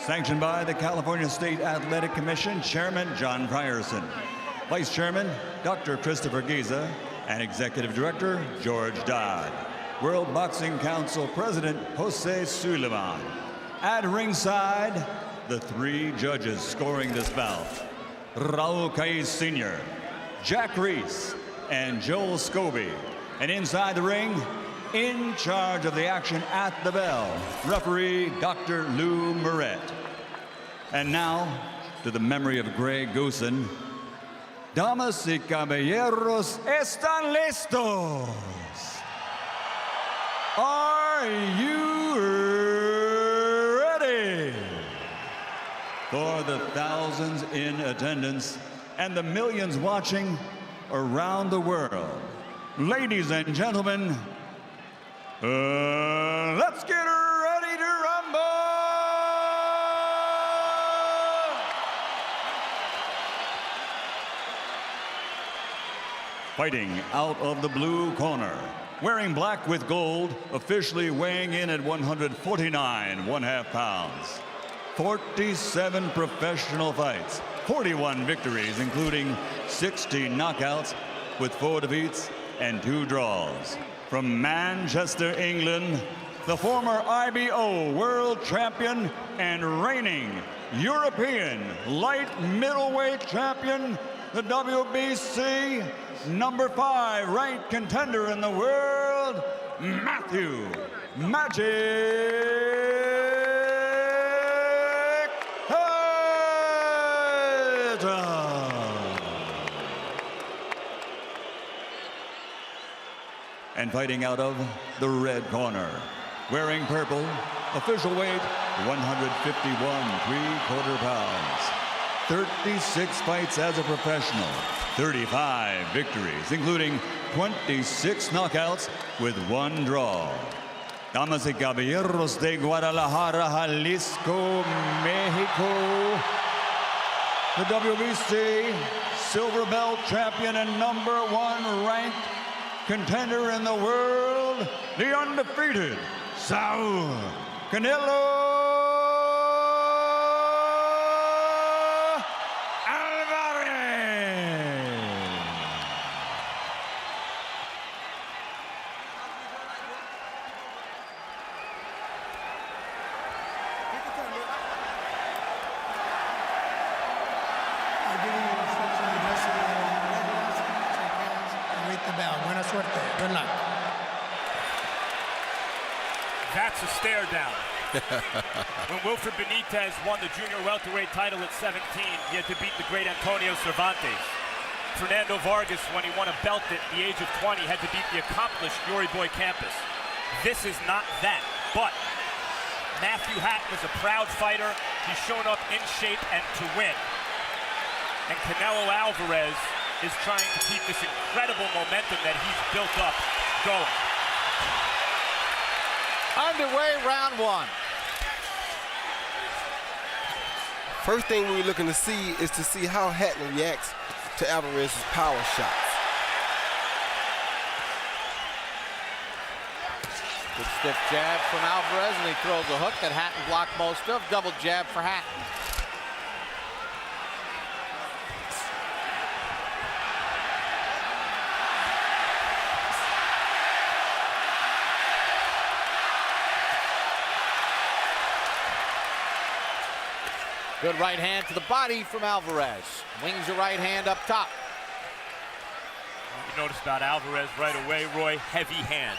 Sanctioned by the California State Athletic Commission, Chairman John Frierson, Vice Chairman Dr. Christopher Giza, and Executive Director George Dodd. World Boxing Council President Jose Sulaiman. At ringside, the three judges scoring this bout: Raul Caiz Sr., Jack Reese, and Joel Scobie. And inside the ring, in charge of the action at the bell, referee Dr. Lou Moret. And now, to the memory of Greg Goosen, Damas y caballeros, ¿están listos? Are you ready? For the thousands in attendance and the millions watching around the world, ladies and gentlemen, let's get ready to rumble! Fighting out of the blue corner, wearing black with gold, officially weighing in at 149 1/2 pounds. 47 professional fights, 41 victories, including 60 knockouts with 4 defeats and 2 draws. From Manchester, England, the former IBO world champion and reigning European light middleweight champion, the WBC #5 ranked contender in the world, Matthew Magic Hatton. And fighting out of the red corner, wearing purple, official weight 151 3/4 pounds, 36 fights as a professional, 35 victories, including 26 knockouts with 1 draw. Damas y caballeros de Guadalajara, Jalisco, Mexico, the WBC silver belt champion and #1 ranked contender in the world, the undefeated Saul Canelo Alvarez. I'll give you the instruction to the rest of the regulars, shake hands, and ring the bell. Buena suerte. Good luck. That's a stare down. When Wilfred Benitez won the junior welterweight title at 17, he had to beat the great Antonio Cervantes. Fernando Vargas, when he won a belt at the age of 20, had to beat the accomplished Yuri Boy Campos. This is not that, but Matthew Hatton is a proud fighter. He's shown up in shape and to win. And Canelo Alvarez is trying to keep this incredible momentum that he's built up going. Underway, round 1. First thing we're looking to see is to see how Hatton reacts to Alvarez's power shots. Good stiff jab from Alvarez, and he throws a hook that Hatton blocked most of. Double jab for Hatton. Good right hand to the body from Alvarez. Wings a right hand up top. You notice about Alvarez right away, Roy, heavy hands.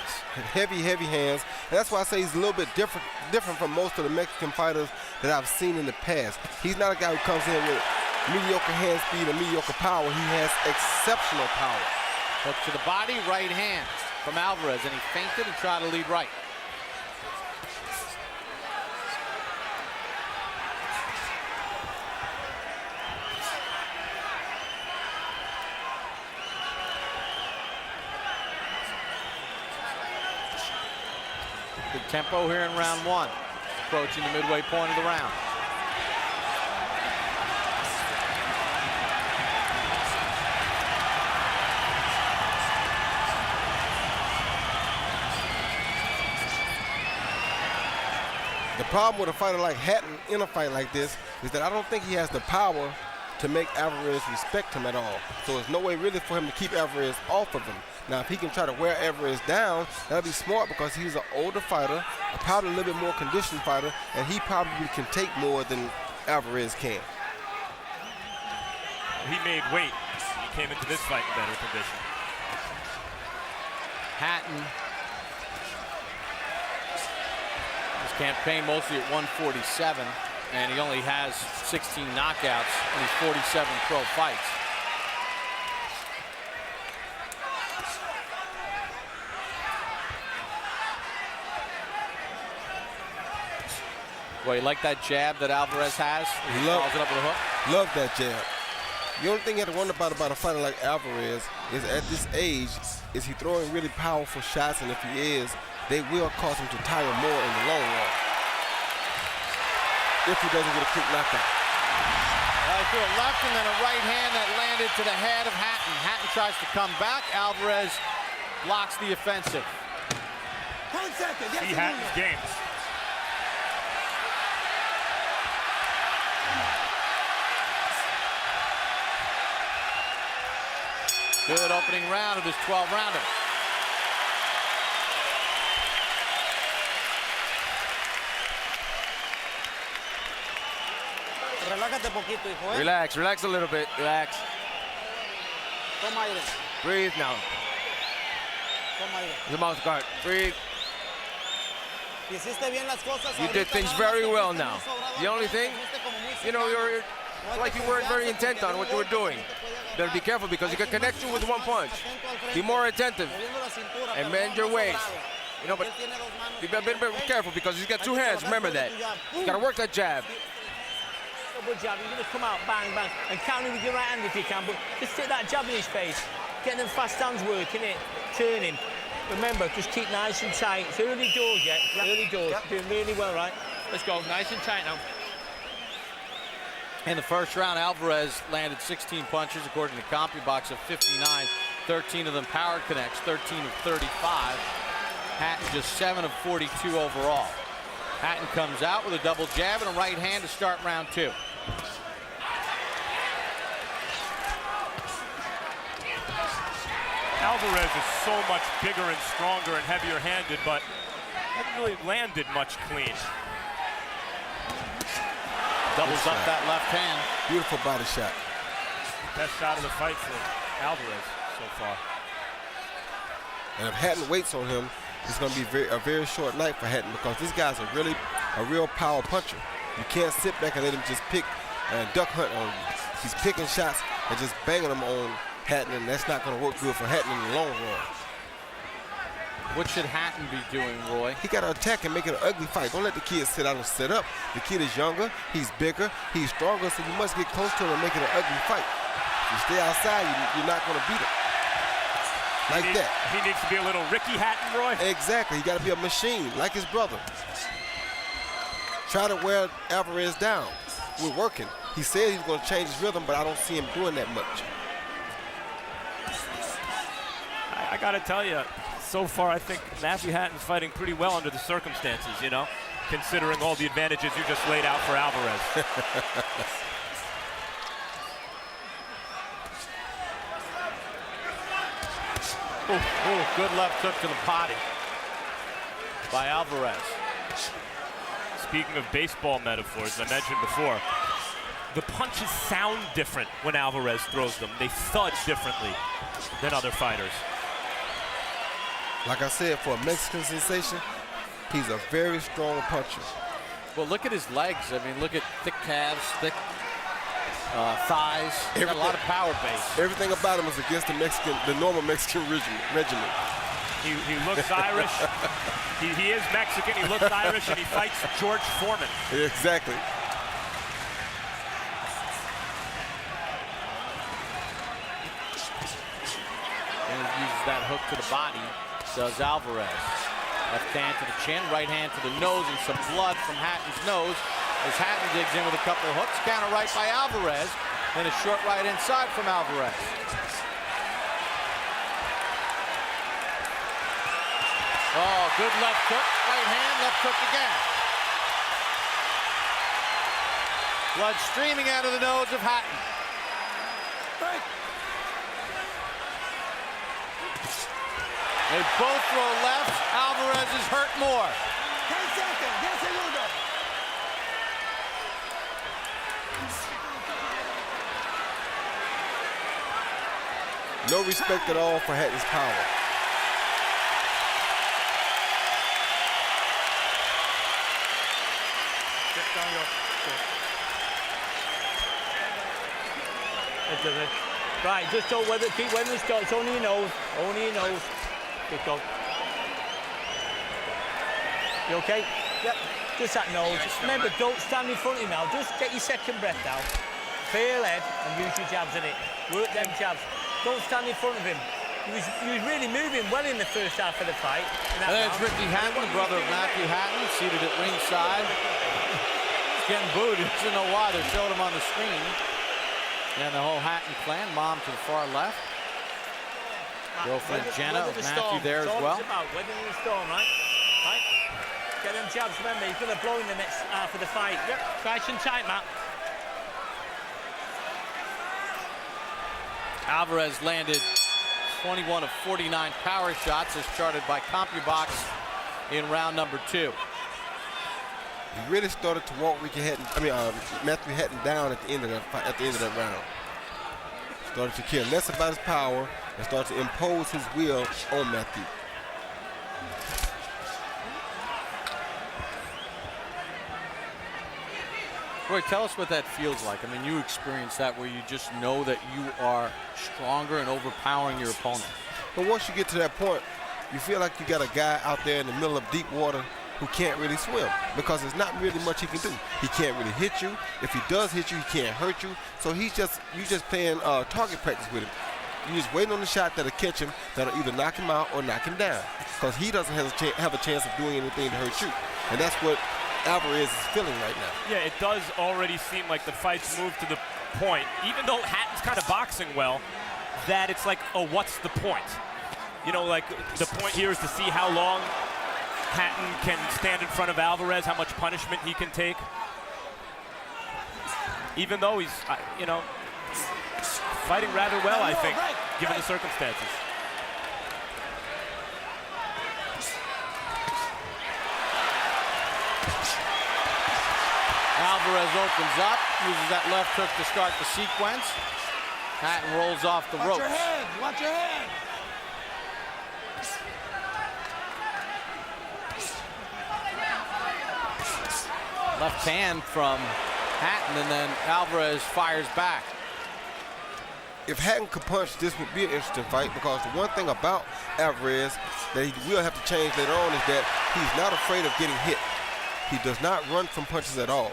Heavy hands. And that's why I say he's a little bit different from most of the Mexican fighters that I've seen in the past. He's not a guy who comes in with mediocre hand speed and mediocre power. He has exceptional power. Hook to the body, right hand from Alvarez, and he feinted and tried to lead right. Good tempo here in round 1. Approaching the midway point of the round. The problem with a fighter like Hatton in a fight like this is that I don't think he has the power to make Alvarez respect him at all. So there's no way really for him to keep Alvarez off of him. Now, if he can try to wear Alvarez down, that'll be smart because he's an older fighter, probably a little bit more conditioned fighter, and he probably can take more than Alvarez can. He made weight. He came into this fight in better condition. Hatton. His campaign mostly at 147, and he only has 16 knockouts in his 47 pro fights. Well, you like that jab that Alvarez has? He follows it up with a hook. Love that jab. The only thing you have to wonder about a fighter like Alvarez is at this age, is he throwing really powerful shots? And if he is, they will cause him to tire more in the long run if he doesn't get a quick knockout. He threw a left and then a right hand that landed to the head of Hatton. Hatton tries to come back. Alvarez blocks the offensive. 10 seconds. See Hatton's games. Good opening round of this 12-rounder. Relax, relax a little bit, relax. Breathe now. The mouth guard, breathe. You did things very well now. The only thing, you know, you're like you weren't very intent on what you were doing. Better be careful because he can connect you with one punch. Be more attentive and bend your waist. You know, but be a bit careful because he's got two hands. Remember that. You gotta work that jab. Good jab. You're gonna come out, bang, bang, and counter with your right hand if you can. But just take that jab in his face. Getting them fast hands working it, turning. Remember, just keep nice and tight. It's early doors yet. Early doors. Doing really well, right? Let's go. Nice and tight now. In the first round, Alvarez landed 16 punches, according to CompuBox, of 59. 13 of them power connects, 13 of 35. Hatton just 7 of 42 overall. Hatton comes out with a double jab and a right hand to start round 2. Alvarez is so much bigger and stronger and heavier handed, but hasn't really landed much clean. Doubles up that left hand. Beautiful body shot. Best shot of the fight for Alvarez so far. And if Hatton waits on him, it's going to be a very short night for Hatton because this guy's a real power puncher. You can't sit back and let him just pick and duck hunt on you. He's picking shots and just banging them on Hatton, and that's not going to work good for Hatton in the long run. What should Hatton be doing, Roy? He got to attack and make it an ugly fight. Don't let the kid sit out and set up. The kid is younger, he's bigger, he's stronger, so you must get close to him and make it an ugly fight. If you stay outside, you're not going to beat him. Like that. He needs to be a little Ricky Hatton, Roy. Exactly. He got to be a machine, like his brother. Try to wear Alvarez down. We're working. He said he's going to change his rhythm, but I don't see him doing that much. I got to tell you, so far I think Matthew Hatton's fighting pretty well under the circumstances, you know, considering all the advantages you just laid out for Alvarez. Good left hook to the body by Alvarez. Speaking of baseball metaphors, I mentioned before, the punches sound different when Alvarez throws them. They thud differently than other fighters. Like I said, for a Mexican sensation, he's a very strong puncher. Well, look at his legs. I mean, look at thick calves, thick thighs. He's got a lot of power base. Everything about him is against the normal Mexican regimen. He looks Irish. He is Mexican. He looks Irish, and he fights George Foreman. Exactly. And he uses that hook to the body, does Alvarez. Left hand to the chin, right hand to the nose, and some blood from Hatton's nose as Hatton digs in with a couple of hooks. Counter right by Alvarez, then a short right inside from Alvarez. Oh, good left hook, right hand, left hook again. Blood streaming out of the nose of Hatton. They both throw left. Alvarez is hurt more. 10 seconds. 10 segundos. No respect at all for Hatton's power. Right, just don't keep weathering the stop. It's only your nose. Only your nose. Good go. You okay? Yep. Just that nose. Remember, don't stand in front of him now. Just get your second breath down. Clear head and use your jabs in it. Work them jabs. Don't stand in front of him. He was really moving well in the first half of the fight. And there's Ricky Hatton, the brother of Matthew Hatton, seated at ringside. He's getting booed. He doesn't know why. They showed him on the screen. And the whole Hatton clan, mom to the far left. Girlfriend Jenna, Matthew there as well. Weathering the storm, right? Right? Get them jabs, remember, he's going to blow in the next half of the fight. Yep. Nice and tight, Matt. Alvarez landed 21 of 49 power shots as charted by CompuBox in round number 2. He really started to walk Matthew Hatton down at the end of that round. Started to care less about his power and started to impose his will on Matthew. Roy, tell us what that feels like. I mean, you experience that where you just know that you are stronger and overpowering your opponent. But once you get to that point, you feel like you got a guy out there in the middle of deep water who can't really swim because there's not really much he can do. He can't really hit you. If he does hit you, he can't hurt you. So you just playing target practice with him. You're just waiting on the shot that'll catch him, that'll either knock him out or knock him down because he doesn't have a chance of doing anything to hurt you. And that's what Alvarez is feeling right now. Yeah, it does already seem like the fight's moved to the point, even though Hatton's kind of boxing well, that it's like, oh, what's the point? You know, like the point here is to see how long Hatton can stand in front of Alvarez, how much punishment he can take. Even though he's, you know, fighting rather well, I think, given the circumstances. Alvarez opens up, uses that left hook to start the sequence. Hatton rolls off the ropes. Watch your head. Watch your head. Left hand from Hatton, and then Alvarez fires back. If Hatton could punch, this would be an interesting fight because the one thing about Alvarez that he will have to change later on is that he's not afraid of getting hit. He does not run from punches at all.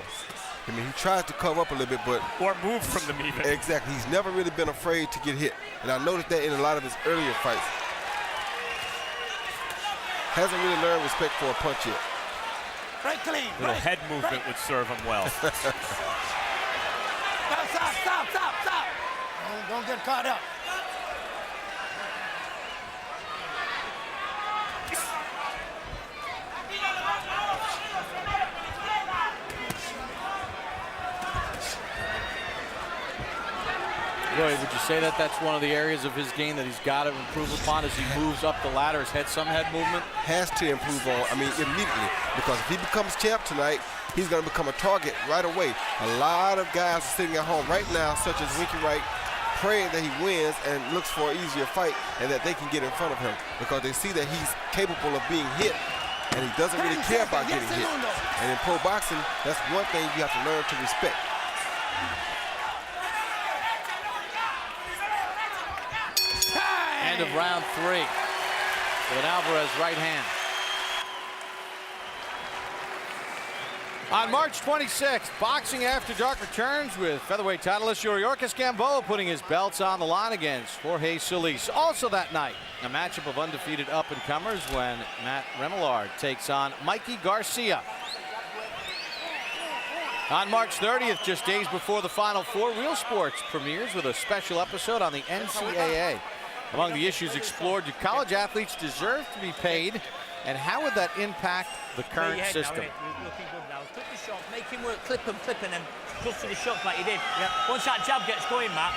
I mean, he tries to cover up a little bit, but... Or move from them even. Exactly. He's never really been afraid to get hit. And I noticed that in a lot of his earlier fights. Hasn't really learned respect for a punch yet. Right clean. Little head movement would serve him well. Stop. Don't get caught up. Roy, would you say that that's one of the areas of his game that he's got to improve upon as he moves up the ladder? Has had some head movement? Has to improve on, immediately. Because if he becomes champ tonight, he's going to become a target right away. A lot of guys are sitting at home right now, such as Winky Wright, praying that he wins and looks for an easier fight and that they can get in front of him because they see that he's capable of being hit and he doesn't really care about getting hit. And in pro boxing, that's one thing you have to learn to respect. End of round 3 with an Alvarez right hand. On March 26th, Boxing After Dark returns with featherweight titleist Yuriorkis Gamboa putting his belts on the line against Jorge Solis. Also that night, a matchup of undefeated up-and-comers when Matt Remillard takes on Mikey Garcia. On March 30th, just days before the Final Four, Real Sports premieres with a special episode on the NCAA. Among the issues explored, do college athletes deserve to be paid And how would that impact the current Head system? now, you're looking good now. Clip the shot, make him work, clip him, and then just to the shots like you did. Yep. Once that jab gets going, Matt,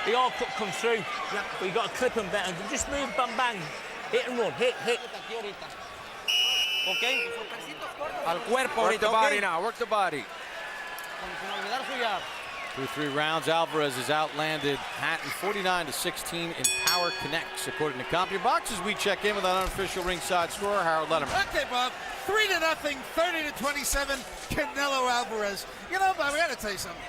the all cut comes through. Yep. But you got to clip him better. Just move, bang, bang. Hit and run, hit. Okay? Al cuerpo. Work the body now. Work the body. 2-3 rounds. Alvarez has outlanded Hatton 49-16 in power connects, according to CompuBox. As we check in with an unofficial ringside scorer, Harold Letterman. Okay, Bob. 3-0, 30-27, Canelo Alvarez. You know, Bob, I got to tell you something.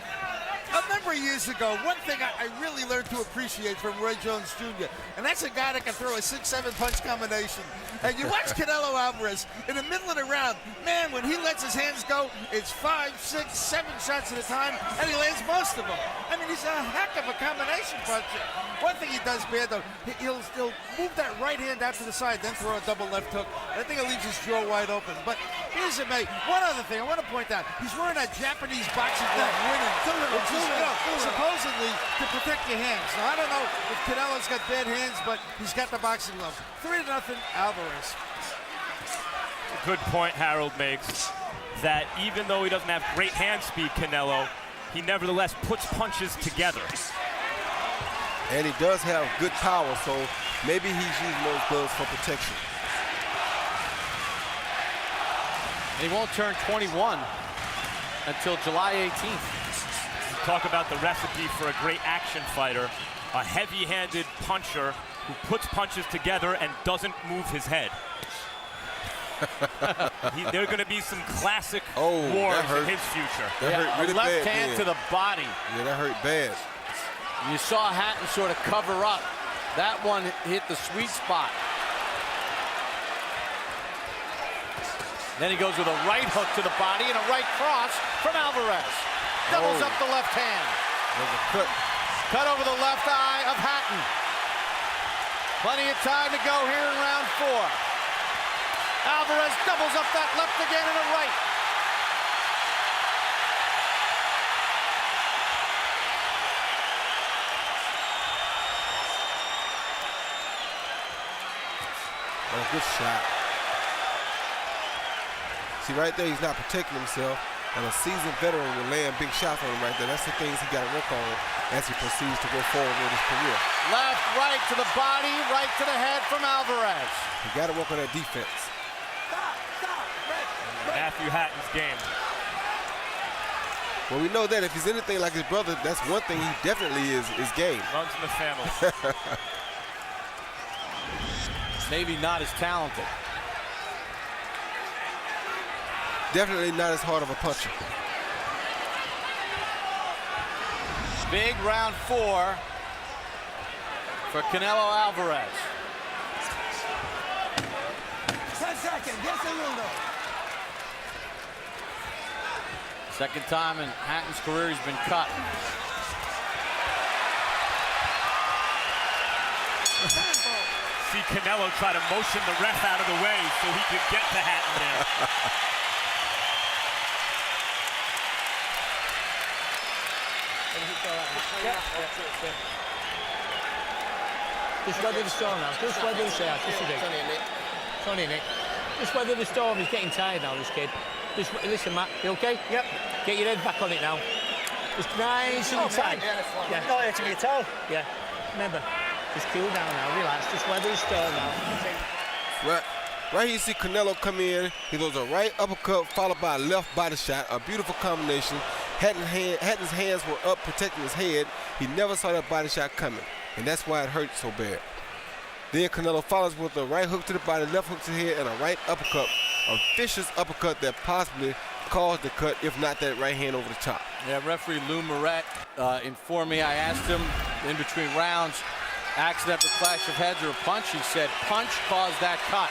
A number of years ago, one thing I really learned to appreciate from Roy Jones Jr., and that's a guy that can throw a 6-7 punch combination. And you watch Canelo Alvarez in the middle of the round, man, when he lets his hands go, it's 5, 6, 7 shots at a time, and he lands most of them. I mean, he's a heck of a combination puncher. One thing he does bad, though, he'll move that right hand out to the side, then throw a double left hook. I think it leaves his jaw wide open. But here's a mate. One other thing I want to point out, he's wearing a Japanese boxing glove, winning. Supposedly to protect your hands. Now, I don't know if Canelo's got bad hands, but he's got the boxing glove. 3-0 Alvarez. Good point Harold makes, that even though he doesn't have great hand speed, Canelo, he nevertheless puts punches together. And he does have good power, so maybe he's using those gloves for protection. And he won't turn 21 until July 18th. Talk about the recipe for a great action fighter, a heavy-handed puncher who puts punches together and doesn't move his head. There are going to be some classic wars in his future. That hurt really left bad, hand to the body. Yeah, that hurt bad. You saw Hatton sort of cover up. That one hit the sweet spot. Then he goes with a right hook to the body and a right cross from Alvarez. Doubles up the left hand. There's a cut. Cut over the left eye of Hatton. Plenty of time to go here in round 4. Alvarez doubles up that left again and a right. Oh, good shot. See, right there, he's not protecting himself. And a seasoned veteran will land big shots on him right there. That's the things he got to work on as he proceeds to go forward with his career. Left, right to the body, right to the head from Alvarez. He got to work on that defense. Matthew Hatton's game. Well, we know that if he's anything like his brother, that's one thing he definitely is game. Runs in the family. Maybe not as talented. Definitely not as hard of a puncher. Big round 4 for Canelo Alvarez. 10 seconds. Yes, segundo. Second time in Hatton's career he's been cut. See Canelo try to motion the ref out of the way so he could get to Hatton there. Just weather the storm now. Just weather the storm. Tony, Nick. Just weather the storm. He's getting tired now, this kid. Just listen, Matt. You okay? Yep. Get your head back on it now. Just nice and tight. Yeah. Not hurting your toe. Yeah. Remember, just cool down now. Relax. Just weather the storm now. Right here you see Canelo come in. He throws a right uppercut followed by a left body shot. A beautiful combination. Hatton's hands were up protecting his head. He never saw that body shot coming, and that's why it hurt so bad. Then Canelo follows with a right hook to the body, left hook to the head, and a right uppercut. A vicious uppercut that possibly caused the cut, if not that right hand over the top. Yeah, referee Lou Moret informed me. I asked him in between rounds, accidental clash of heads or a punch. He said punch caused that cut.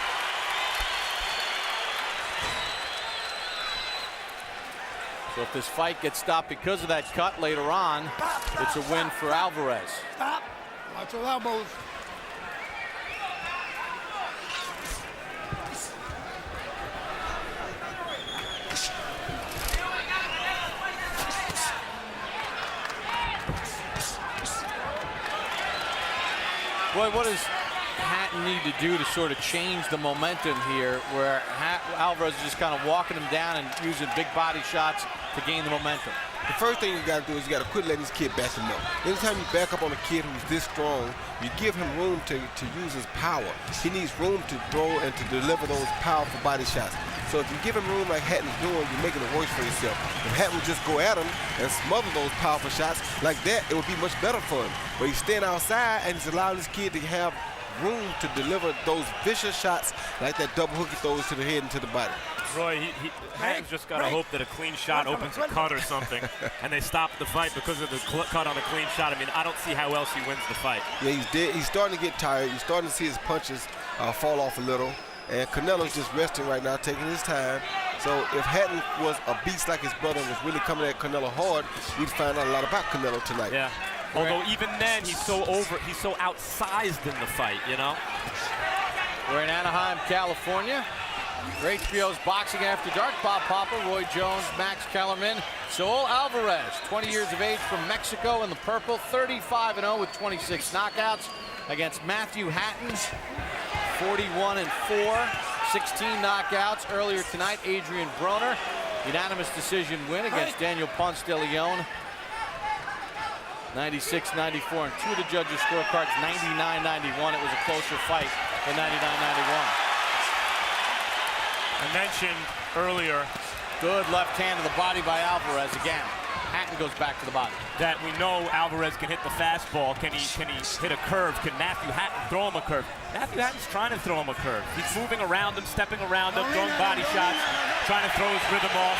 So if this fight gets stopped because of that cut later on, it's a win for Alvarez. Stop. Watch your elbows. Boy, what is Hatton need to do to sort of change the momentum here, where Alvarez is just kind of walking him down and using big body shots to gain the momentum? The first thing you got to do is you got to quit letting this kid back him up. Anytime you back up on a kid who's this strong, you give him room to use his power. He needs room to throw and to deliver those powerful body shots. So if you give him room like Hatton's doing, you're making it worse for yourself. If Hatton would just go at him and smother those powerful shots like that, it would be much better for him. But he's staying outside and he's allowing this kid to have room to deliver those vicious shots like that double hook he throws to the head and to the body. Roy, Hatton's just got to hope that a clean shot opens a cut or something, and they stop the fight because of the cut on a clean shot. I mean, I don't see how else he wins the fight. Yeah, he's dead. He's starting to get tired. You're starting to see his punches fall off a little. And Canelo's just resting right now, taking his time. So if Hatton was a beast like his brother and was really coming at Canelo hard, we'd find out a lot about Canelo tonight. Yeah. Although even then, he's so outsized in the fight, you know? We're in Anaheim, California. For HBO's Boxing After Dark, Bob Papa, Roy Jones, Max Kellerman, Saul Alvarez, 20 years of age from Mexico in the purple, 35-0 with 26 knockouts against Matthew Hatton, 41-4, 16 knockouts. Earlier tonight, Adrian Broner, unanimous decision win against Daniel Ponce de Leon, 96-94, and two of the judges' scorecards, 99-91. It was a closer fight than 99-91. I mentioned earlier, good left hand to the body by Alvarez again. Hatton goes back to the body. That we know Alvarez can hit the fastball. Can he hit a curve? Can Matthew Hatton throw him a curve? Matthew Hatton's trying to throw him a curve. He's moving around him, stepping around him, throwing body shots, trying to throw his rhythm off.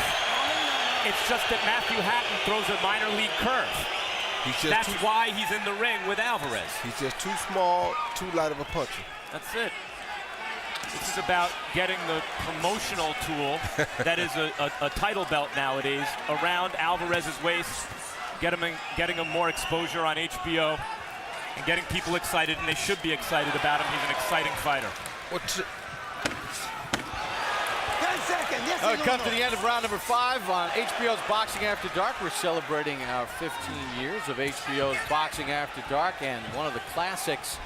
It's just that Matthew Hatton throws a minor league curve. That's why he's in the ring with Alvarez. He's just too small, too light of a puncher. That's it. This is about getting the promotional tool that is a title belt nowadays around Alvarez's waist, getting him more exposure on HBO, and getting people excited, and they should be excited about him. He's an exciting fighter. We come to the end of round number 5 on HBO's Boxing After Dark. We're celebrating our 15 years of HBO's Boxing After Dark, and one of the classics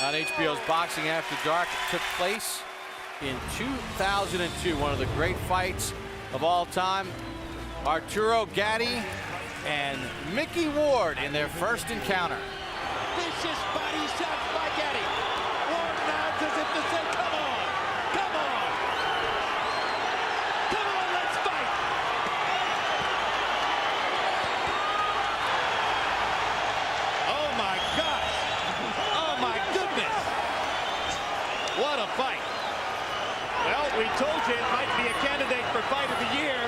on HBO's Boxing After Dark took place in 2002. One of the great fights of all time. Arturo Gatti and Mickey Ward in their first encounter. Vicious body shots by Gatti. Ward nods as if to say, come on, come on. Come on, let's fight. Oh my gosh. Oh my goodness. What a fight. Well, we told you it might be a candidate for fight of the year.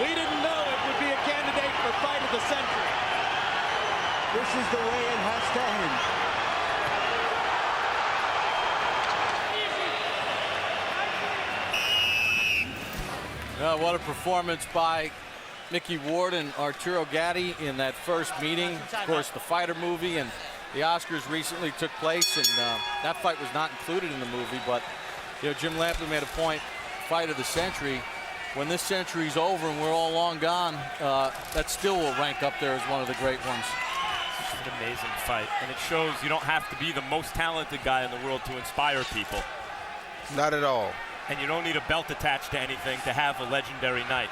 We didn't know it would be a candidate for fight of the century. This is the way it has to end. What a performance by Mickey Ward and Arturo Gatti in that first meeting. Of course, the Fighter movie and the Oscars recently took place, and that fight was not included in the movie, but you know, Jim Lampley made a point, fight of the century. When this century's over and we're all long gone, that still will rank up there as one of the great ones. It's an amazing fight, and it shows you don't have to be the most talented guy in the world to inspire people. Not at all. And you don't need a belt attached to anything to have a legendary night.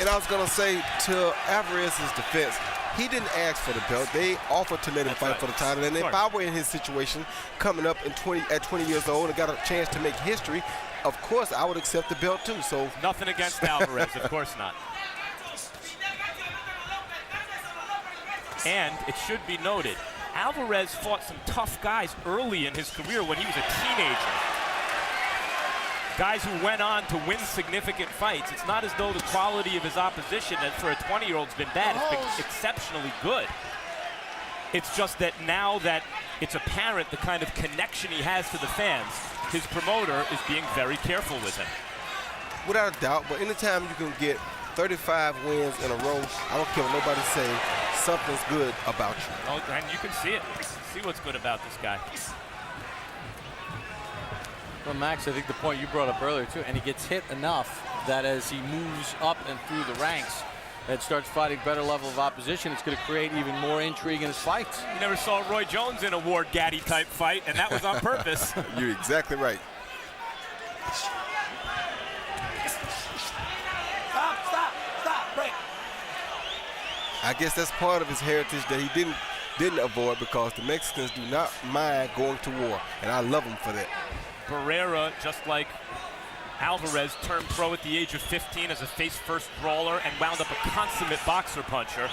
And I was going to say, to Alvarez's defense, he didn't ask for the belt. They offered to let him fight for the title. And if I were in his situation, coming up at 20 years old and got a chance to make history, of course I would accept the belt too. So nothing against Alvarez, of course not. And it should be noted, Alvarez fought some tough guys early in his career when he was a teenager. Guys who went on to win significant fights. It's not as though the quality of his opposition for a 20-year-old's been bad. It's been exceptionally good. It's just that now that it's apparent the kind of connection he has to the fans, his promoter is being very careful with him. Without a doubt, but anytime you can get 35 wins in a row, I don't care what nobody say, something's good about you. Oh, and you can see it. You can see what's good about this guy. Well, Max, I think the point you brought up earlier too, and he gets hit enough that as he moves up and through the ranks, and starts fighting better level of opposition, it's going to create even more intrigue in his fights. You never saw Roy Jones in a Ward Gaddy type fight, and that was on purpose. You're exactly right. Stop, break. I guess that's part of his heritage that he didn't avoid, because the Mexicans do not mind going to war, and I love them for that. Barrera, just like Alvarez, turned pro at the age of 15 as a face-first brawler and wound up a consummate boxer puncher.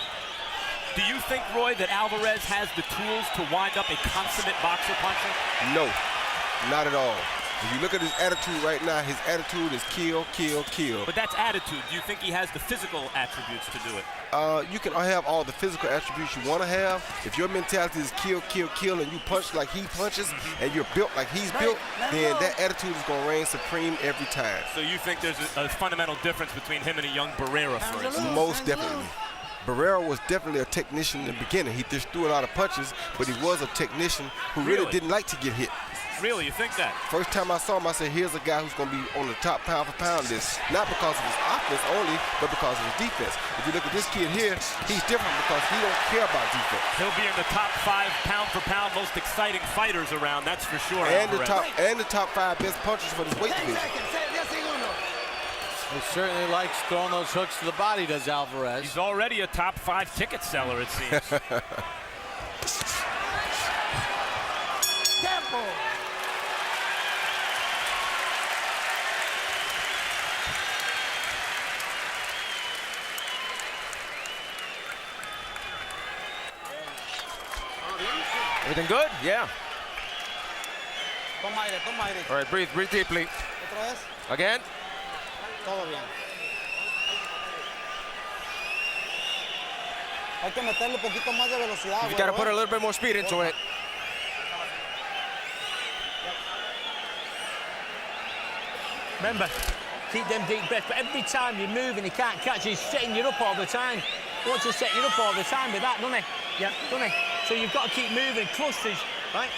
Do you think, Roy, that Alvarez has the tools to wind up a consummate boxer puncher? No, not at all. If you look at his attitude right now, his attitude is kill, kill, kill. But that's attitude. Do you think he has the physical attributes to do it? You can have all the physical attributes you want to have. If your mentality is kill, kill, kill, and you punch like he punches, and you're built like he's built, then that attitude is going to reign supreme every time. So you think there's a fundamental difference between him and a young Barrera, for instance? Most definitely. Barrera was definitely a technician in the beginning. He just threw a lot of punches, but he was a technician who really didn't like to get hit. Really, you think that? First time I saw him, I said, here's a guy who's going to be on the top pound for pound list. Not because of his offense only, but because of his defense. If you look at this kid here, he's different because he don't care about defense. He'll be in the top 5 pound for pound most exciting fighters around, that's for sure. And the top 5 best punchers for this weight division. He certainly likes throwing those hooks to the body, does Alvarez. He's already a top 5 ticket seller, it seems. Tempo. Everything good? Yeah. Toma aire, toma aire. All right, breathe deeply. Otra vez. Again. Todo bien. Hay que meterle poquito más de velocidad. You got to put a little bit more speed into it. Remember, keep them deep breaths, but every time you move and he can't catch you, he's setting you up all the time. He wants to set you up all the time with that, doesn't he? Yeah, doesn't he? So you've got to keep moving, clusters, right?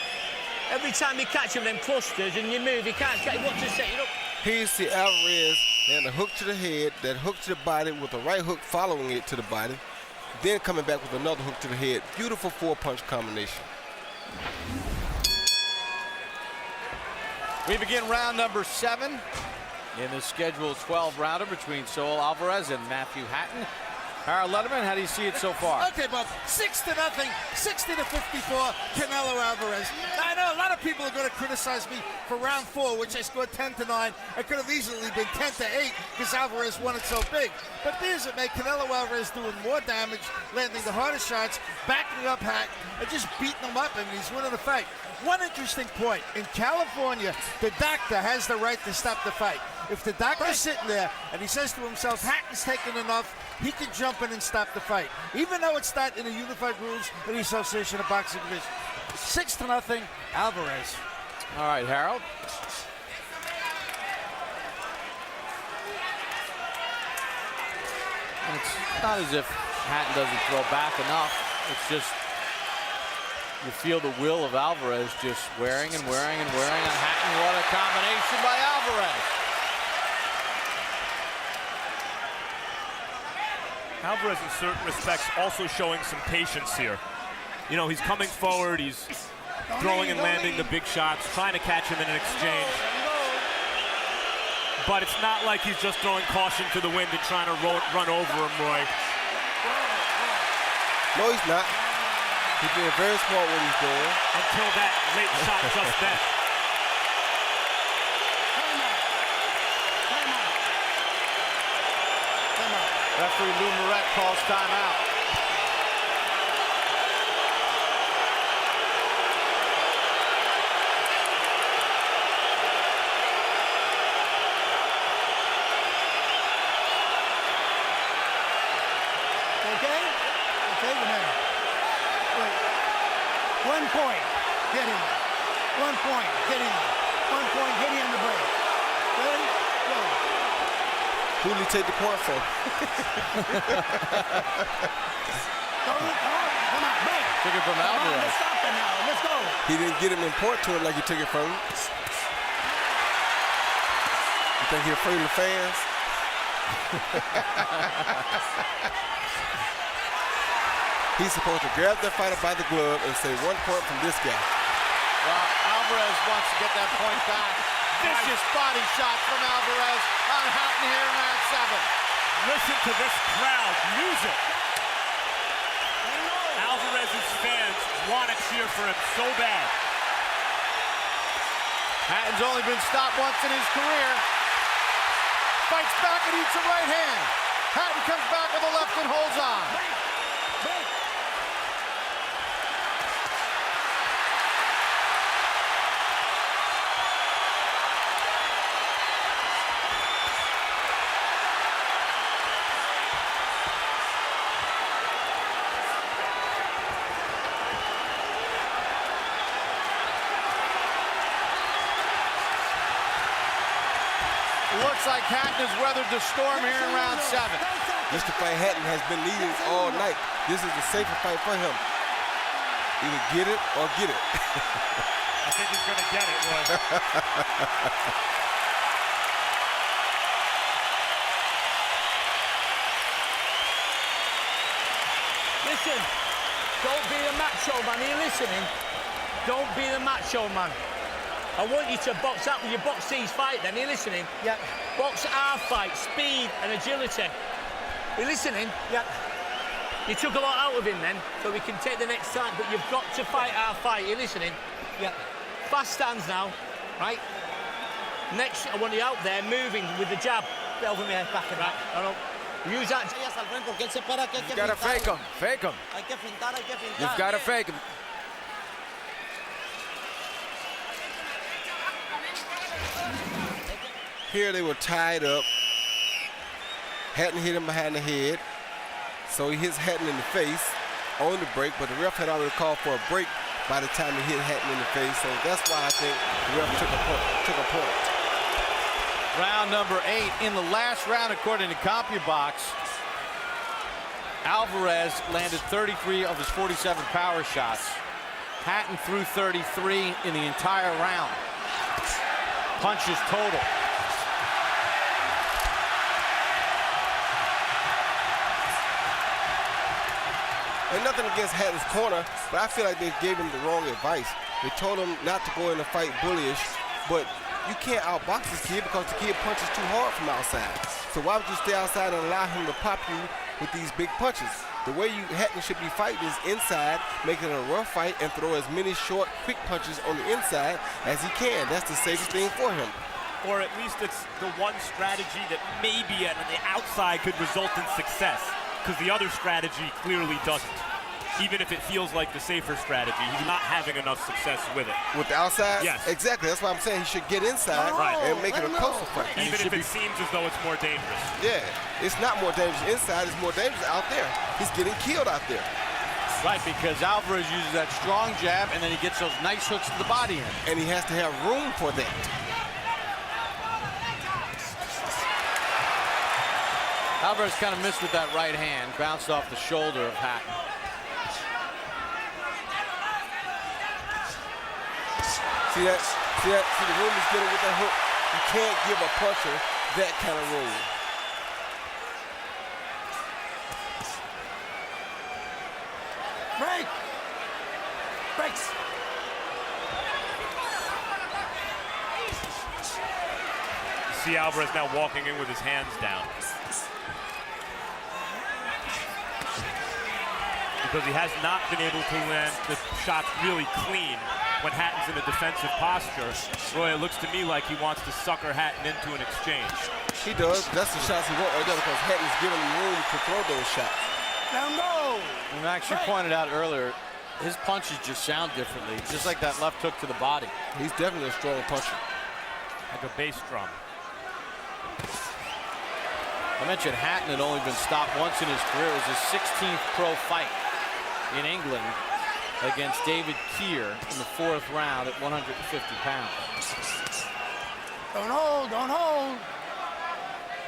Every time you catch him in them clusters and you move, he can't catch you, he wants to set you up. Here's the Alvarez, and a hook to the head, that hook to the body with a right hook following it to the body, then coming back with another hook to the head. Beautiful 4-punch combination. We begin round number 7 in the scheduled 12-rounder between Saul Alvarez and Matthew Hatton. Harold Letterman, how do you see it so far? Okay, Bob, 6-0, 60-54, Canelo Alvarez. I know a lot of people are going to criticize me for round 4, which I scored 10-9. It could have easily been 10-8 because Alvarez won it so big. But there's it, man. Canelo Alvarez doing more damage, landing the hardest shots, backing up Hatton, and just beating him up, and he's winning the fight. One interesting point, in California, the doctor has the right to stop the fight. If the doctor's sitting there and he says to himself, Hatton's taken enough, he can jump in and stop the fight. Even though it's not in the unified rules of the Association of Boxing Division. 6-0, Alvarez. All right, Harold. And it's not as if Hatton doesn't throw back enough. It's just you feel the will of Alvarez just wearing and wearing and wearing on Hatton. What a combination by Alvarez. Alvarez, in certain respects, also showing some patience here. You know, he's coming forward, he's throwing and landing the big shots, trying to catch him in an exchange. But it's not like he's just throwing caution to the wind and trying to run over him, Roy. No, he's not. He's being very smart what he's doing. Until that late shot just then. Referee Lou Moret calls timeout. Okay? Okay, the man. Wait. 1 point, hit him. 1 point, hit him. 1 point, hit him on the break. Ready? Go. Who did he take the point from? Come on, break. Took it from Alvarez. Let's stop it now. Let's go. He didn't get him in point to him like he took it from him. You think he's afraid of the fans? He's supposed to grab the fighter by the glove and say 1 point from this guy. Well, Alvarez wants to get that point back. Vicious body shot from Alvarez on Hatton here in round 7. Listen to this crowd, music. Alvarez's fans want to cheer for him so bad. Hatton's only been stopped once in his career. Fights back and eats a right hand. Hatton comes back with a left and holds on. Looks like Hatton has weathered the storm here in round 7. Mr. Fight Hatton has been leading all night. This is the safer fight for him. Either get it or get it. I think he's going to get it, Roy. Listen, don't be the macho man. Are you listening? Don't be the macho man. I want you to box up with your box these fight then. Are you listening? Yeah. Box our fight, speed and agility. Are you listening? Yeah. You took a lot out of him then, so we can take the next time, but you've got to fight our fight. Are you listening? Yeah. Fast stands now, right? Next, I want you out there moving with the jab. Over me, back and Right, I don't. Use that. You gotta fake him. Fake him. You've got to fake him. Here they were tied up. Hatton hit him behind the head. So he hits Hatton in the face on the break, but the ref had already called for a break by the time he hit Hatton in the face. So that's why I think the ref took a point. Round number 8. In the last round, according to CompuBox, Alvarez landed 33 of his 47 power shots. Hatton threw 33 in the entire round. Punches total. And nothing against Hatton's corner, but I feel like they gave him the wrong advice. They told him not to go in the fight bullyish, but you can't outbox this kid because the kid punches too hard from outside. So why would you stay outside and allow him to pop you with these big punches? The way Hatton should be fighting is inside, making it a rough fight and throw as many short, quick punches on the inside as he can. That's the safest thing for him. Or at least it's the one strategy that maybe on the outside could result in success, because the other strategy clearly doesn't. Even if it feels like the safer strategy, he's not having enough success with it. With the outside? Yes. Exactly. That's why I'm saying he should get inside and make it a closer fight. Even if it seems as though it's more dangerous. Yeah. It's not more dangerous inside. It's more dangerous out there. He's getting killed out there. Right, because Alvarez uses that strong jab, and then he gets those nice hooks to the body end. And he has to have room for that. Alvarez kind of missed with that right hand, bounced off the shoulder of Hatton. See the room he's getting with that hook. You can't give a puncher that kind of room. Break! Breaks! You see Alvarez now walking in with his hands down. Because he has not been able to land the shots really clean when Hatton's in a defensive posture. Roy, it looks to me like he wants to sucker Hatton into an exchange. He does. That's the shots he wants right there because Hatton's giving him room to throw those shots. Down low! And Max, you pointed out earlier, his punches just sound differently, just like that left hook to the body. He's definitely a strong puncher. Like a bass drum. I mentioned Hatton had only been stopped once in his career. It was his 16th pro fight in England against David Keir in the 4th round at 150 pounds. Don't hold, don't hold.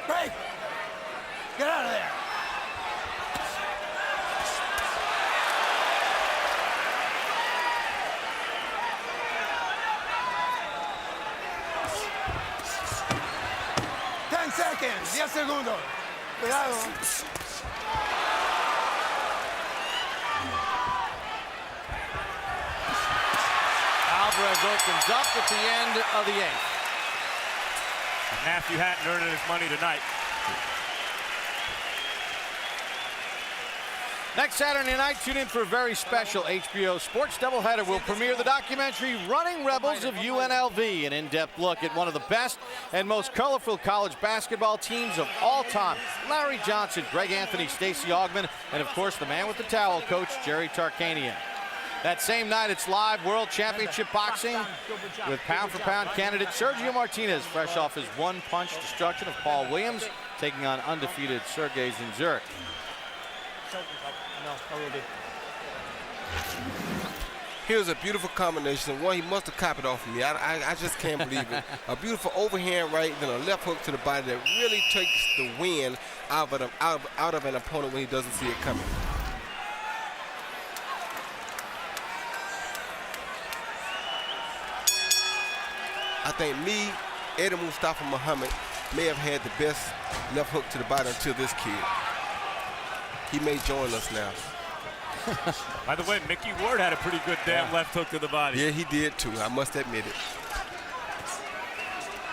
Break! Get out of there. Seconds. Yes, segundos. Cuidado. Alvarez opens up at the end of the 8th. Matthew Hatton earning his money tonight. Next Saturday night, tune in for a very special HBO Sports doubleheader. We'll premiere the documentary Running Rebels of UNLV, an in-depth look at one of the best and most colorful college basketball teams of all time. Larry Johnson, Greg Anthony, Stacey Augmon, and of course the man with the towel, Coach Jerry Tarkanian. That same night, it's live World Championship Boxing with pound-for-pound candidate Sergio Martinez, fresh off his one-punch destruction of Paul Williams, taking on undefeated Sergey Zinzurek. No, I will do. Here's a beautiful combination. One, he must have copied off of me. I just can't believe it. A beautiful overhand right, then a left hook to the body that really takes the wind out of an opponent when he doesn't see it coming. I think Eddie Mustafa Muhammad may have had the best left hook to the body until this kid. He may join us now. By the way, Mickey Ward had a pretty good damn left hook to the body. Yeah, he did too. I must admit it.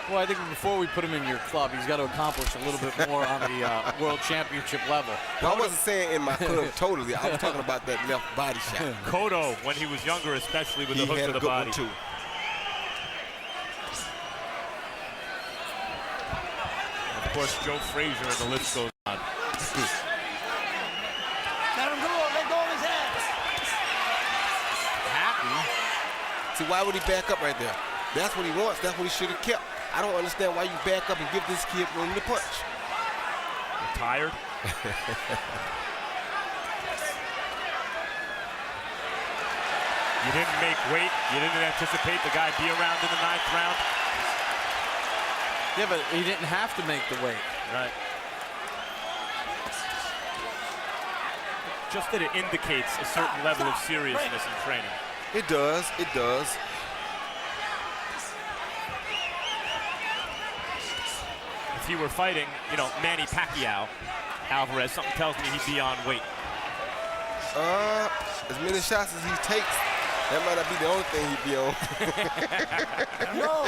Well, I think before we put him in your club, he's got to accomplish a little bit more on the World Championship level. Well, I wasn't saying in my club totally. I was talking about that left body shot. Cotto, when he was younger, especially with the hook to the body. Too. Of course, Joe Frazier, and the list goes on. Let him go. Let go of his head. Hatton. See, why would he back up right there? That's what he wants. That's what he should have kept. I don't understand why you back up and give this kid room to punch. You're tired? You didn't make weight. You didn't anticipate the guy be around in the 9th round. Yeah, but he didn't have to make the weight. Right. Just that it indicates a certain level of seriousness in training. It does. It does. If he were fighting, you know, Manny Pacquiao, Alvarez, something tells me he'd be on weight. As many shots as he takes, that might not be the only thing he'd be on. No,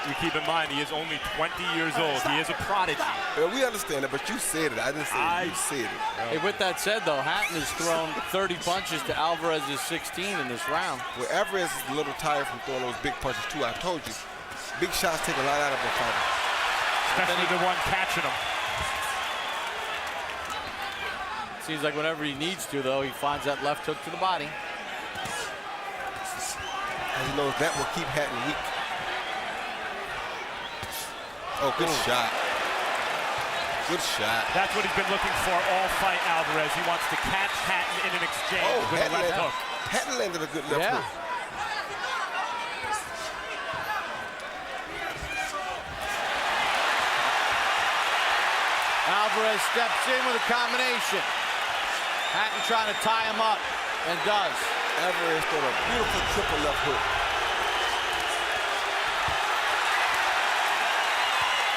You keep in mind, he is only 20 years old. He is a prodigy. Well, we understand it, but you said it. I didn't say it. You said it. Hey, with that said, though, Hatton has thrown 30 punches to Alvarez's 16 in this round. Well, Alvarez is a little tired from throwing those big punches, too. I told you. Big shots take a lot out of a fighter. Especially the one catching him. Seems like whenever he needs to, though, he finds that left hook to the body. And he knows that will keep Hatton weak. Oh, good shot. Good shot. That's what he's been looking for all fight, Alvarez. He wants to catch Hatton in an exchange with a left hook. Hatton landed a good left hook. Alvarez steps in with a combination. Hatton trying to tie him up, and does. Alvarez threw a beautiful triple left hook.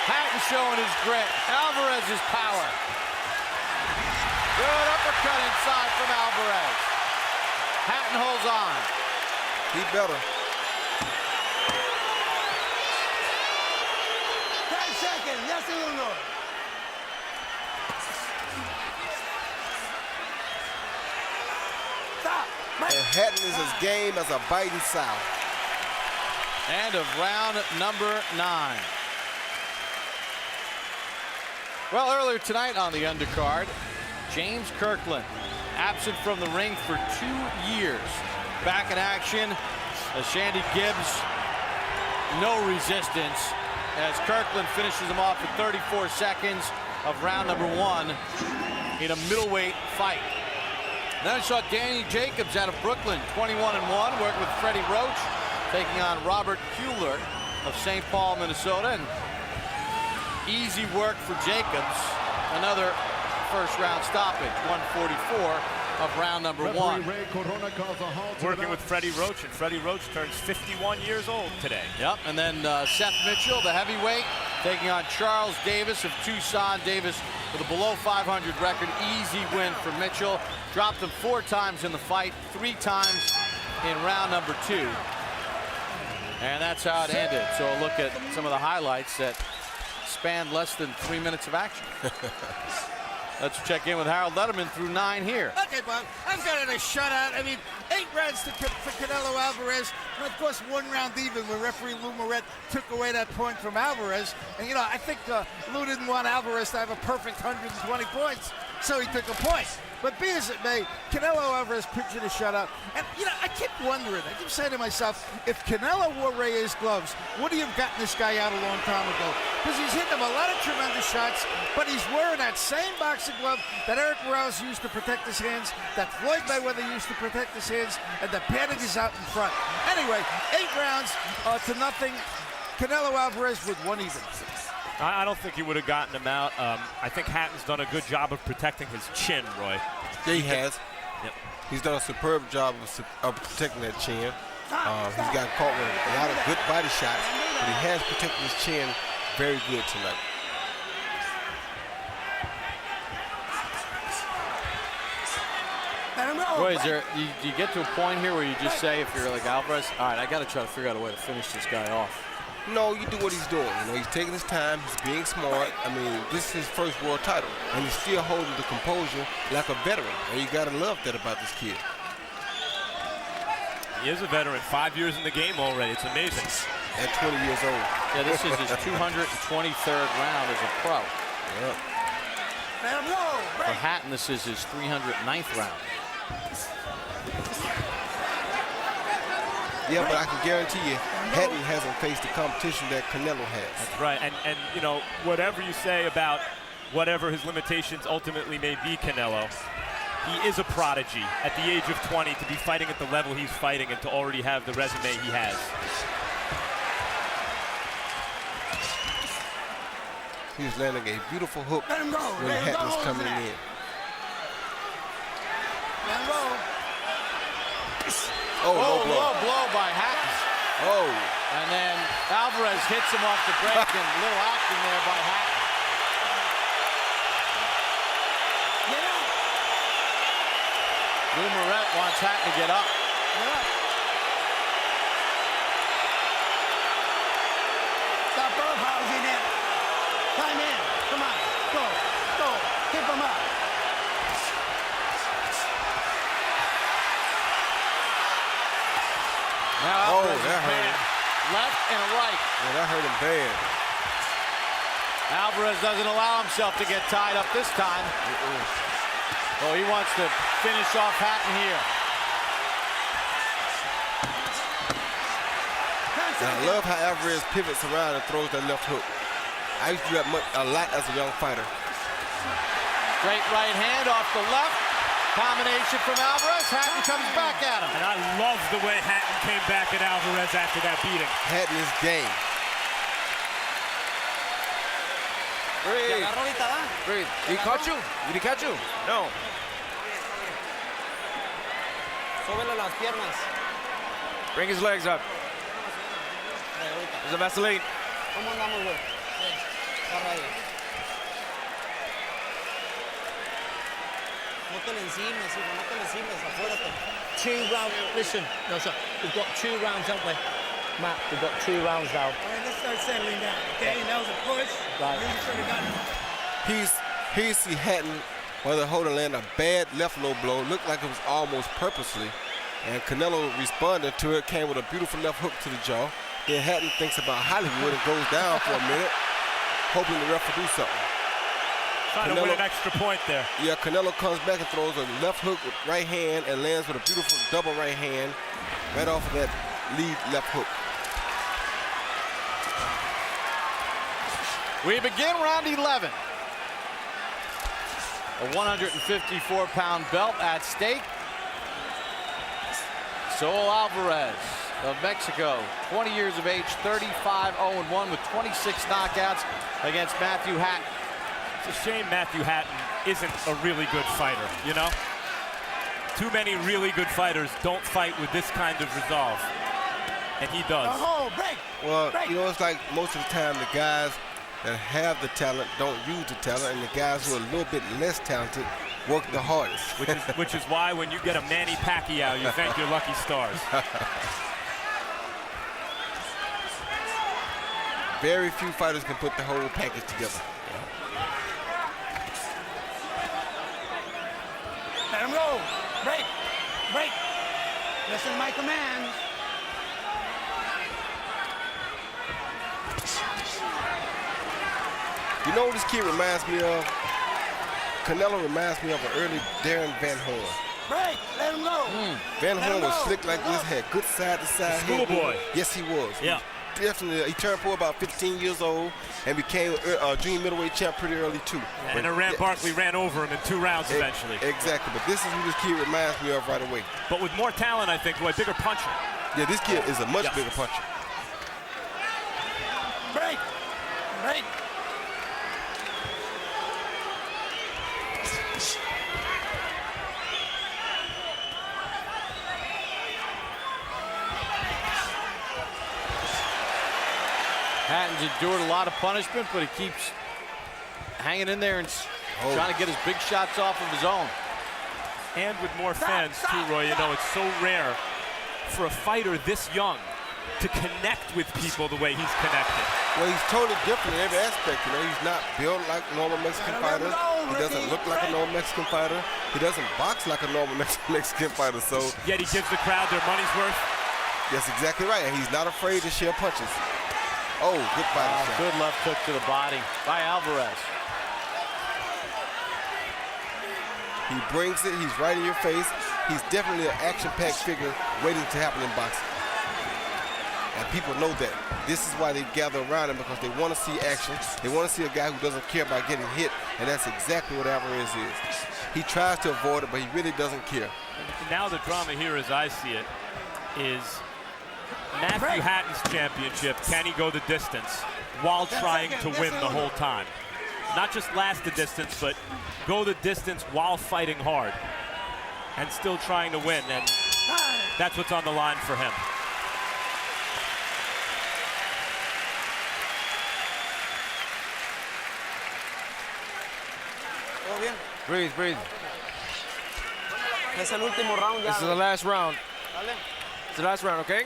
Hatton showing his grit. Alvarez's power. Good uppercut inside from Alvarez. Hatton holds on. He better. 10 seconds. Yes, segundos. Stop. And Hatton is as game as a biting sow. End of round number 9. Well, earlier tonight on the undercard, James Kirkland, absent from the ring for 2 years. Back in action as Shandy Gibbs, no resistance, as Kirkland finishes him off in 34 seconds of round number 1 in a middleweight fight. Then I saw Danny Jacobs out of Brooklyn, 21-1, working with Freddie Roach, taking on Robert Kuehler of St. Paul, Minnesota. And easy work for Jacobs. Another first round stoppage, 144. of round number one. Working with Freddie Roach, and Freddie Roach turns 51 years old today. Yep, and then Seth Mitchell, the heavyweight, taking on Charles Davis of Tucson. Davis with a below 500 record, easy win for Mitchell. Dropped him 4 times in the fight, 3 times in round number 2. And that's how it ended. So a look at some of the highlights that spanned less than 3 minutes of action. Let's check in with Harold Letterman through 9 here. Okay, Bob, I've got it a shutout. I mean, 8 rounds for Canelo Alvarez, and of course 1 round even when referee Lou Moret took away that point from Alvarez. And you know, I think Lou didn't want Alvarez to have a perfect 120 points, so he took a point. But be as it may, Canelo Alvarez puts in a shutout. And, you know, I keep wondering, I keep saying to myself, if Canelo wore Reyes gloves, would he have gotten this guy out a long time ago? Because he's hitting him a lot of tremendous shots, but he's wearing that same boxing glove that Eric Morales used to protect his hands, that Floyd Mayweather used to protect his hands, and the panic is out in front. Anyway, 8 rounds to nothing. Canelo Alvarez with 1 even. I don't think he would have gotten him out. I think Hatton's done a good job of protecting his chin, Roy. Yeah, he has. Yep. He's done a superb job of protecting that chin. He's got caught with a lot of good body shots, but he has protected his chin very good tonight. Roy, is there, do you get to a point here where you just say, if you're like Alvarez, all right, I got to try to figure out a way to finish this guy off? No, you do what he's doing. You know, he's taking his time. He's being smart. I mean, this is his first world title, and he's still holding the composure like a veteran. And you gotta love that about this kid. He is a veteran. 5 years in the game already. It's amazing. At 20 years old. Yeah, this is his 223rd round as a pro. Yep. For Hatton, this is his 309th round. Yeah, but I can guarantee you, Hatton hasn't faced the competition that Canelo has. That's right, and you know, whatever you say about whatever his limitations ultimately may be, Canelo, he is a prodigy at the age of 20 to be fighting at the level he's fighting and to already have the resume he has. He's landing a beautiful hook when Hatton's coming in. Oh, low blow by Hatton. Oh. And then Alvarez hits him off the break, and a little acting there by Hatton. Lou Moret wants Hatton to get up. Stop roughhousing him. Climb in. Come on. Go. Keep him up. Now Alvarez that hurt him. Left and right. Yeah, that hurt him bad. Alvarez doesn't allow himself to get tied up this time. Oh, he wants to finish off Hatton here. And I love how Alvarez pivots around and throws that left hook. I used to do that a lot as a young fighter. Straight right hand off the left. Combination from Alvarez. Hatton comes back at him. And I love the way Hatton came back at Alvarez after that beating. Hatton is game. Breathe. Did he catch you? Did he catch you? No. Bring his legs up. There's a Vaseline. Listen, no, sir. We've got 2 rounds, haven't we? Matt, we've got 2 rounds now. All right, let's start settling down. Okay, that was a push. Right. Then you should have gotten Here you see Hatton, while the holder landed a bad left low blow, looked like it was almost purposely. And Canelo responded to it, came with a beautiful left hook to the jaw. Then Hatton thinks about Hollywood and goes down for a minute, hoping the ref will do something. Trying to win an extra point there. Yeah, Canelo comes back and throws a left hook with right hand and lands with a beautiful double right hand right off of that lead left hook. We begin round 11. A 154-pound belt at stake. Saul Alvarez of Mexico, 20 years of age, 35-0-1 with 26 knockouts against Matthew Hatton. It's a shame Matthew Hatton isn't a really good fighter, you know? Too many really good fighters don't fight with this kind of resolve. And he does. Break. Well, Break. you know, it's like most of the time the guys that have the talent don't use the talent, and the guys who are a little bit less talented work the hardest. Which is why when you get a Manny Pacquiao, you thank your lucky stars. Very few fighters can put the whole package together. Let him go. Break. Break. Listen to my commands. You know what this kid reminds me of? Canelo reminds me of an early Darren Van Horn. Break. Let him go. Van Let Horn him was go. slick like this, had good side-to-side. Schoolboy. Yes, he was. Yeah. Definitely. He turned pro about 15 years old and became a junior middleweight champ pretty early, too. And Iran Barkley ran over him in 2 rounds eventually. Exactly. But this is who this kid reminds me of right away. But with more talent, I think, a bigger puncher. Yeah, this kid is a much bigger puncher. Break. Break. Hatton's endured a lot of punishment, but he keeps hanging in there and trying to get his big shots off of his own. And with more fans, too, Roy, you know, it's so rare for a fighter this young to connect with people the way he's connected. Well, he's totally different in every aspect. You know, he's not built like a normal Mexican fighter. He doesn't look like a normal Mexican fighter. He doesn't box like a normal Mexican fighter. So yet he gives the crowd their money's worth. That's exactly right. And he's not afraid to share punches. Oh, good body shot. Good left hook to the body by Alvarez. He brings it. He's right in your face. He's definitely an action-packed figure waiting to happen in boxing. And people know that. This is why they gather around him, because they want to see action. They want to see a guy who doesn't care about getting hit, and that's exactly what Alvarez is. He tries to avoid it, but he really doesn't care. Now the drama here, as I see it, is Matthew Hatton's championship. Can he go the distance while trying to win the whole time? Not just last the distance, but go the distance while fighting hard and still trying to win. And that's what's on the line for him. Breathe, breathe. Es el último round ya. This is the last round. It's the last round, okay?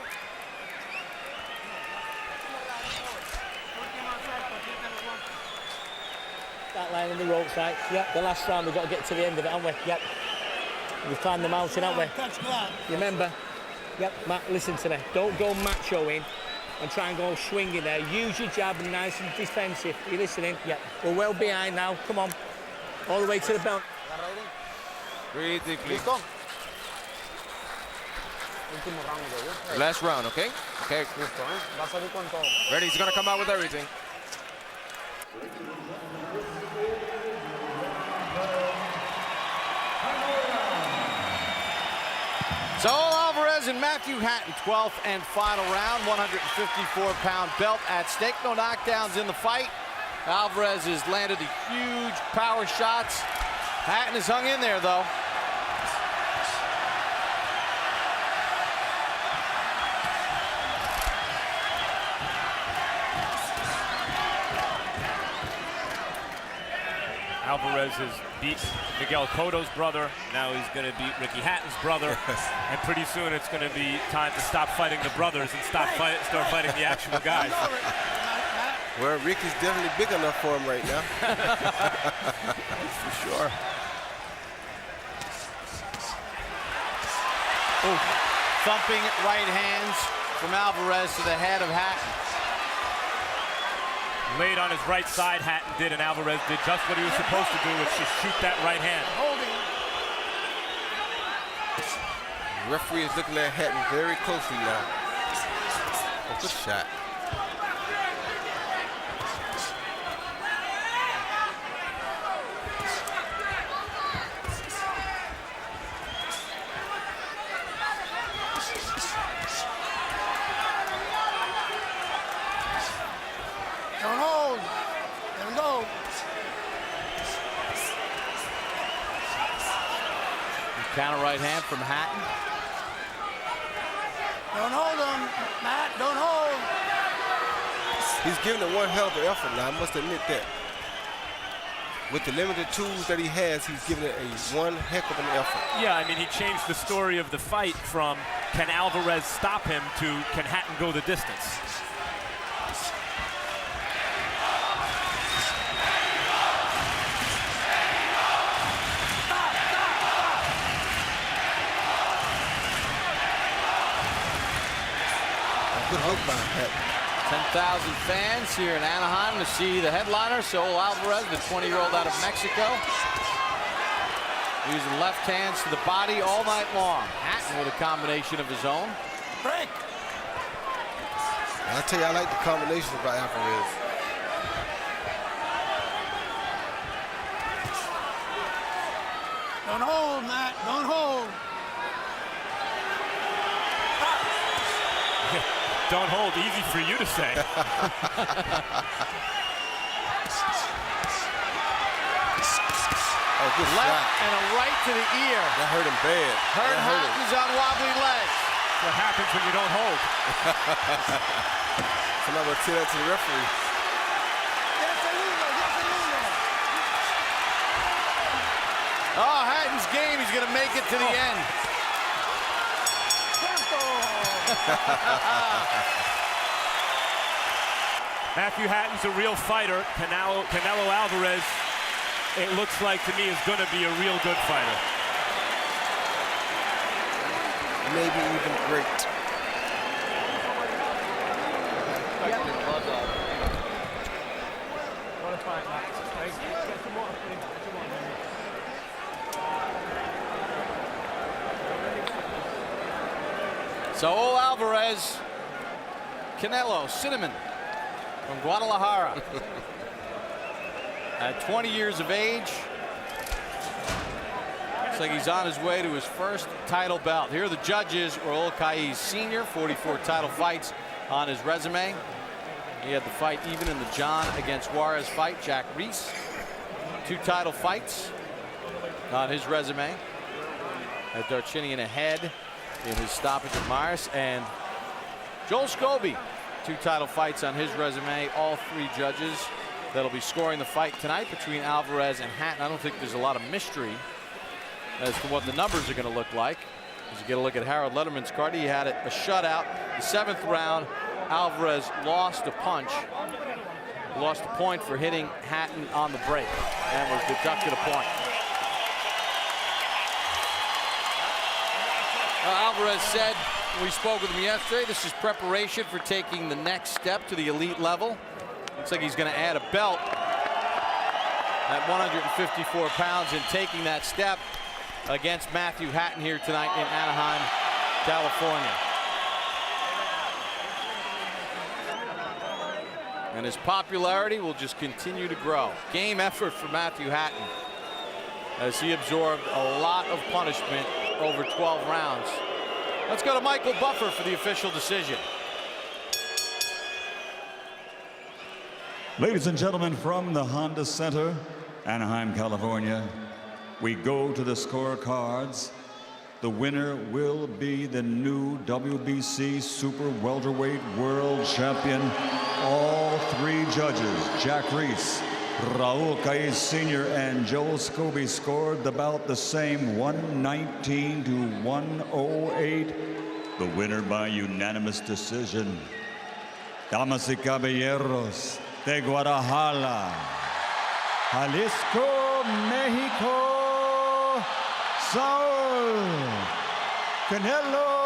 That line in the ropes, right? Yep, the last round, we've got to get to the end of it, haven't we? Yep. We've climbed the mountain, haven't we? You remember? Yep, Matt, listen to me. Don't go macho-ing and try and go swinging there. Use your jab and nice and defensive. Are you listening? Yep. We're well behind now. Come on. All the way to the belt. Breathe deeply. ¿Listo? Last round, okay? Okay. Listo, ¿eh? Va a salir con todo. Ready? He's gonna come out with everything. Saul Alvarez and Matthew Hatton, 12th and final round, 154-pound belt at stake. No knockdowns in the fight. Alvarez has landed the huge power shots. Hatton has hung in there, though. Alvarez has beat Miguel Cotto's brother. Now he's going to beat Ricky Hatton's brother. And pretty soon it's going to be time to stop fighting the brothers and start fighting the actual guys. Well, Ricky's definitely big enough for him right now. That's for sure. Ooh. Thumping right hands from Alvarez to the head of Hatton. Laid on his right side, Hatton did, and Alvarez did just what he was supposed to do, which is shoot that right hand. The referee is looking at Hatton very closely now. Oh, good shot. Don't hold. Let him go. Counter right hand from Hatton. Don't hold him, Matt. Don't hold. He's giving it one hell of an effort now, I must admit that. With the limited tools that he has, he's giving it one heck of an effort. Yeah, I mean, he changed the story of the fight from can Alvarez stop him to can Hatton go the distance. Good hook by Hatton. 10,000 fans here in Anaheim to see the headliner, Saul Alvarez, the 20-year-old out of Mexico. Using left hands to the body all night long. Hatton with a combination of his own. Break. I tell you, I like the combinations by Alvarez. Don't hold, Matt. Don't hold. Don't hold, easy for you to say. Oh, good Left shot. and a right to the ear. That hurt him bad. Hurt That hurt him. Hatton's on wobbly legs. What happens when you don't hold? Somebody will tell that to the referee. Oh, Hatton's game. He's going to make it to the end. Matthew Hatton's a real fighter. Canelo Alvarez, it looks like to me, is going to be a real good fighter. Maybe even great. Saul Alvarez, Canelo, Cinnamon from Guadalajara. At 20 years of age, looks like he's on his way to his first title bout. Here are the judges. Raul Caiz Sr., 44 title fights on his resume. He had the fight even in the John against Juarez fight. Jack Reese, 2 title fights on his resume. Had Darchinian ahead in his stoppage of Myers. And Joel Scobie, 2 title fights on his resume. All 3 judges that'll be scoring the fight tonight between Alvarez and Hatton. I don't think there's a lot of mystery as to what the numbers are going to look like. As you get a look at Harold Letterman's card, he had a shutout. The 7th round, Alvarez lost a punch. Lost a point for hitting Hatton on the break and was deducted a point. Alvarez said, we spoke with him yesterday, this is preparation for taking the next step to the elite level. Looks like he's going to add a belt at 154 pounds in taking that step against Matthew Hatton here tonight in Anaheim, California. And his popularity will just continue to grow. Game effort for Matthew Hatton as he absorbed a lot of punishment over 12 rounds. Let's go to Michael Buffer for the official decision. Ladies and gentlemen, from the Honda Center, Anaheim, California, we go to the scorecards. The winner will be the new WBC Super Welterweight World Champion. All 3 judges, Jack Reese, Raul Caiz Sr. and Joel Scobie, scored about the same, 119 to 108. The winner by unanimous decision. Damas y caballeros, de Guadalajara, Jalisco, Mexico, Saul Canelo